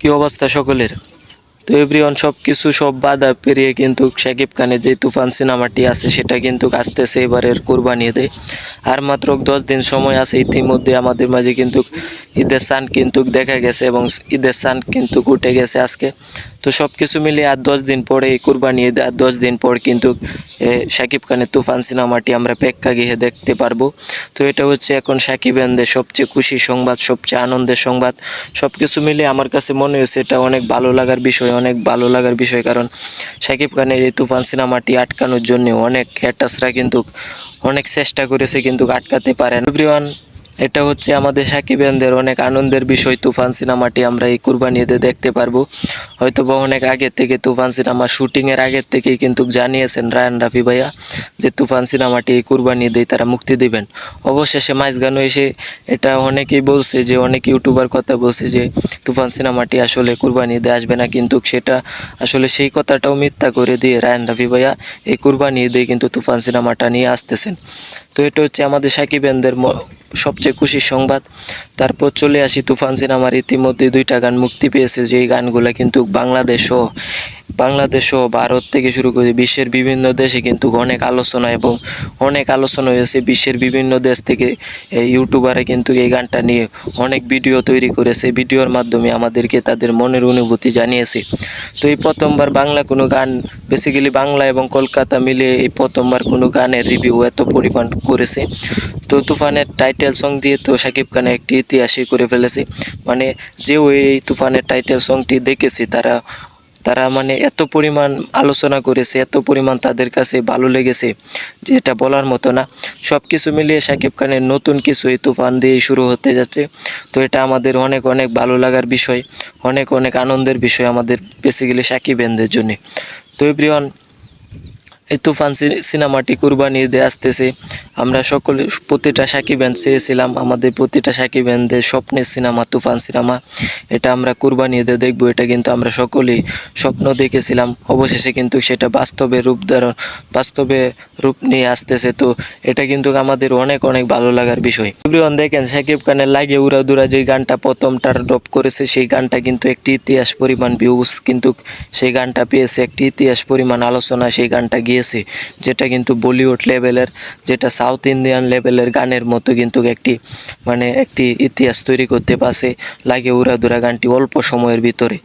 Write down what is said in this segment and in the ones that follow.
কি অবস্থা সকলের? তো এভরিওয়ান সব বাধা পেরিয়ে কিন্তু শাকিব খানের যে তুফান সিনেমাটি আছে সেটা কিন্তু আসতেছে এবারের কোরবানি ঈদে। আর মাত্র 10 দিন সময় আছে। ইতিমধ্যে আমাদের মাঝে কিন্তু ঈদের চাঁদ কিন্তু দেখা গেছে এবং ঈদের চাঁদ কিন্তু উঠে গেছে আজকে। তো সব কিছু মিলিয়ে আর 10 দিন পরে এই কোরবানি ঈদ, আর 10 দিন পর কিন্তু শাকিব খানের তুফান সিনেমাটি আমরা প্রেক্ষাগৃহে দেখতে পারবো। তো এটা হচ্ছে এখন সাকিবেনদের সবচেয়ে খুশির সংবাদ, সবচেয়ে আনন্দের সংবাদ। সব কিছু মিলিয়ে আমার কাছে মনে হয়েছে এটা অনেক ভালো লাগার বিষয়, কারণ শাকিব খানের এই তুফান সিনেমাটি আটকানোর জন্য অনেক হ্যাটার্সরা কিন্তু অনেক চেষ্টা করেছে কিন্তু আটকাতে পারেন। এভরিওয়ান, এটা হচ্ছে আমাদের সাকিবিয়ানদের অনেক আনন্দের বিষয়। তুফান সিনেমাটি আমরা এই কুরবানি ঈদে দেখতে পারবো। হয়তোবা অনেক আগে থেকে তুফান সিনেমা শুটিংয়ের আগের থেকেই কিন্তু জানিয়েছেন রায়ান রাফি ভাইয়া যে তুফান সিনেমাটি এই কুরবানি ঈদেই তারা মুক্তি দেবেন। অবশেষে মাঝখানে এসে এটা অনেকেই বলছে, যে অনেক ইউটিউবার কথা বলছে যে তুফান সিনেমাটি আসলে কুরবানি ঈদে আসবে না, কিন্তু সেটা আসলে সেই কথাটাও মিথ্যা করে দিয়ে রায়ান রাফি ভাইয়া এই কুরবানি ঈদেই কিন্তু তুফান সিনেমাটা নিয়ে আসতেছেন। তো এটা হচ্ছে আমাদের সাকিবিয়ানদের সবচেয়ে খুশির সংবাদ। তারপর চলে আসি তুফান সিনেমার ইতিমধ্যে 2টা গান মুক্তি পেয়েছে, যেই গানগুলো কিন্তু বাংলাদেশ ও ভারত থেকে শুরু করে বিশ্বের বিভিন্ন দেশে কিন্তু অনেক আলোচনা হয়েছে। বিশ্বের বিভিন্ন দেশ থেকে ইউটিউবারে কিন্তু এই গানটা নিয়ে অনেক ভিডিও তৈরি করেছে, ভিডিওর মাধ্যমে আমাদেরকে তাদের মনের অনুভূতি জানিয়েছে। তো এই প্রথমবার বাংলা কোনো গান, বেসিক্যালি বাংলা এবং কলকাতা মিলিয়ে এই প্রথমবার কোনো গানের রিভিউ এত পরিমাণ করেছে। তো তুফানের টাইটেল সং দিয়ে তো শাকিব খান একটি ইতিহাসই করে ফেলেছে। মানে যে ওই তুফানের টাইটেল সংটি দেখেছি তারা মানে এত পরিমাণ আলোচনা করেছে, এত পরিমাণ তাদের কাছে ভালো লেগেছে যে এটা বলার মতো না। সব কিছু মিলিয়ে শাকিব খানের নতুন কিছু এই তুফান দিয়েই শুরু হতে যাচ্ছে। তো এটা আমাদের অনেক ভালো লাগার বিষয়, অনেক আনন্দের বিষয় আমাদের বেসিক্যালি সাকিবেনদের জন্য। তো এভরিওয়ান, এই তুফান সিনেমাটি কুরবানি ঈদে আসতেছে। আমরা সকলে প্রতিটা সাকিবেন চেয়েছিলাম, আমাদের প্রতিটা সাকিবেনদের স্বপ্নের সিনেমা তুফান সিনেমা, এটা আমরা কুরবানি ঈদে দেখবো। এটা কিন্তু আমরা সকলেই স্বপ্ন দেখেছিলাম। অবশেষে কিন্তু সেটা বাস্তবে রূপ নিয়ে আসতেছে। তো এটা কিন্তু আমাদের অনেক ভালো লাগার বিষয়। এভরিওয়ান, দেখেন শাকিব খানের লাগে উড়াদুরা যে গানটা প্রথমটার ড্রপ করেছে, সেই গানটা কিন্তু একটি ইতিহাস পরিমাণ ভিউজ কিন্তু সেই গানটা পেয়েছে, একটি ইতিহাস পরিমাণ আলোচনা সেই গানটা গিয়েছে, যেটা কিন্তু বলিউড লেভেলের, যেটা সাউথ ইন্ডিয়ান লেভেলের গানের মতো কিন্তু একটি ইতিহাস তৈরি করতে পারছে লাগে উড়াদুরা গানটি অল্প সময়ের ভিতরে।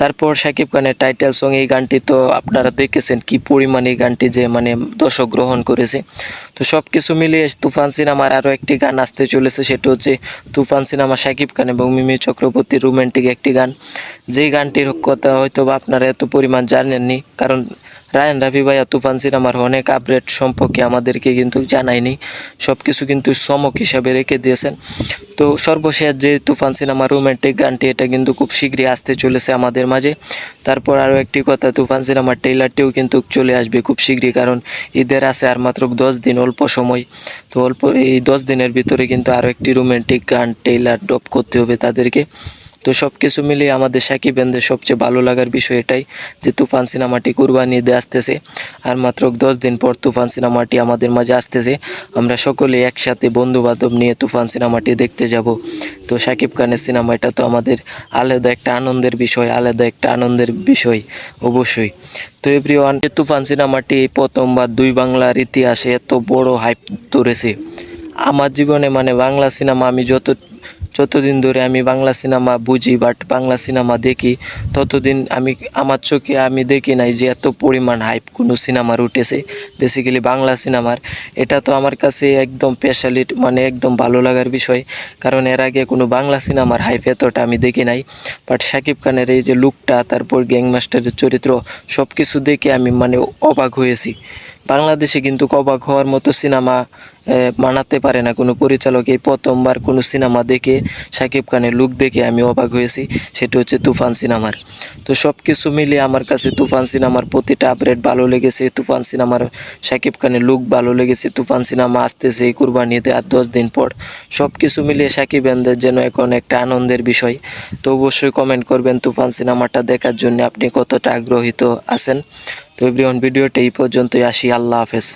তারপর শাকিব খানের টাইটেল সং এই গানটি তো আপনারা দেখেছেন কি পরিমাণ এই গানটি যে দর্শক গ্রহণ করেছে। তো সব কিছু মিলিয়ে তুফান সিনেমার আরও একটি গান আসতে চলেছে, সেটা হচ্ছে তুফান সিনেমা শাকিব খান এবং মিমি চক্রবর্তীর রোমান্টিক একটি গান। যেই গানটির কথা হয়তো বা আপনারা এত পরিমাণ জানেননি, কারণ রায়ান রাফি ভাইয়া তুফান সিনেমার অনেক আপডেট সম্পর্কে আমাদেরকে কিন্তু জানায়নি, সব কিছু কিন্তু চমক হিসাবে রেখে দিয়েছেন। তো সর্বশেষ যে তুফান সিনেমার রোমান্টিক গানটি, এটা কিন্তু খুব শীঘ্রই আসতে চলেছে আমাদের মাঝে। তারপর আরও একটি কথা, তুফান সিনেমার ট্রেইলারটিও কিন্তু চলে আসবে খুব শীঘ্রই, কারণ ঈদের আছে আর মাত্র 10 দিন, অল্প সময়। তো এই 10 দিনের ভিতরে কিন্তু আরও একটি রোমান্টিক গান ট্রেইলার ড্রপ করতে হবে তাদেরকে। তো সব কিছু মিলিয়ে আমাদের সাকিবেনদের সবচেয়ে ভালো লাগার বিষয় এটাই যে তুফান সিনেমাটি কুরবানি ঈদে আসতেছে, আর মাত্র 10 দিন পর তুফান সিনেমাটি আমাদের মাঝে আসতেছে। আমরা সকলে একসাথে বন্ধুবান্ধব নিয়ে তুফান সিনেমাটি দেখতে যাব। তো শাকিব খানের সিনেমা, এটা তো আমাদের আলাদা একটা আনন্দের বিষয় অবশ্যই। তো এভরিওয়ান, তুফান সিনেমাটি প্রথমবার 2 বাংলার ইতিহাসে এত বড় হাইপ ধরেছে। আমার জীবনে বাংলা সিনেমা আমি যতদিন ধরে আমি বাংলা সিনেমা বুঝি, বাট বাংলা সিনেমা দেখি, ততদিন আমার চোখে আমি দেখি নাই যে এত পরিমাণ হাইপ কোনো সিনেমার উঠেছে, বেসিক্যালি বাংলা সিনেমার। এটা তো আমার কাছে একদম স্পেশালি একদম ভালো লাগার বিষয়, কারণ এর আগে কোনো বাংলা সিনেমার হাইপ এতটা আমি দেখি নাই। বাট শাকিব খানের এই যে লুকটা, তারপর গ্যাংমাস্টারের চরিত্র, সব কিছু দেখে আমি অবাক হয়েছি। বাংলাদেশে কিন্তু অবাক হওয়ার মতো সিনেমা বানাতে পারে না কোনো পরিচালক। এই প্রথমবার কোনো সিনেমা দেখে শাকিব খানের লুক দেখে আমি অবাক হয়েছি, সেটা হচ্ছে তুফান সিনেমার। তো সব কিছু মিলিয়ে আমার কাছে তুফান সিনেমার প্রতিটা আপডেট ভালো লেগেছে, তুফান সিনেমার শাকিব খানের লুক ভালো লেগেছে। তুফান সিনেমা আসতেছে এই কুরবানিতে আর 10 দিন পর। সব কিছু মিলিয়ে সাকিবেনদের যেন এখন একটা আনন্দের বিষয়। তো অবশ্যই কমেন্ট করবেন তুফান সিনেমাটা দেখার জন্য আপনি কতটা আগ্রহীত আছেন। তো এভরিওয়ান, ভিডিওটা এই পর্যন্তই, আসি, আল্লাহ হাফেজ।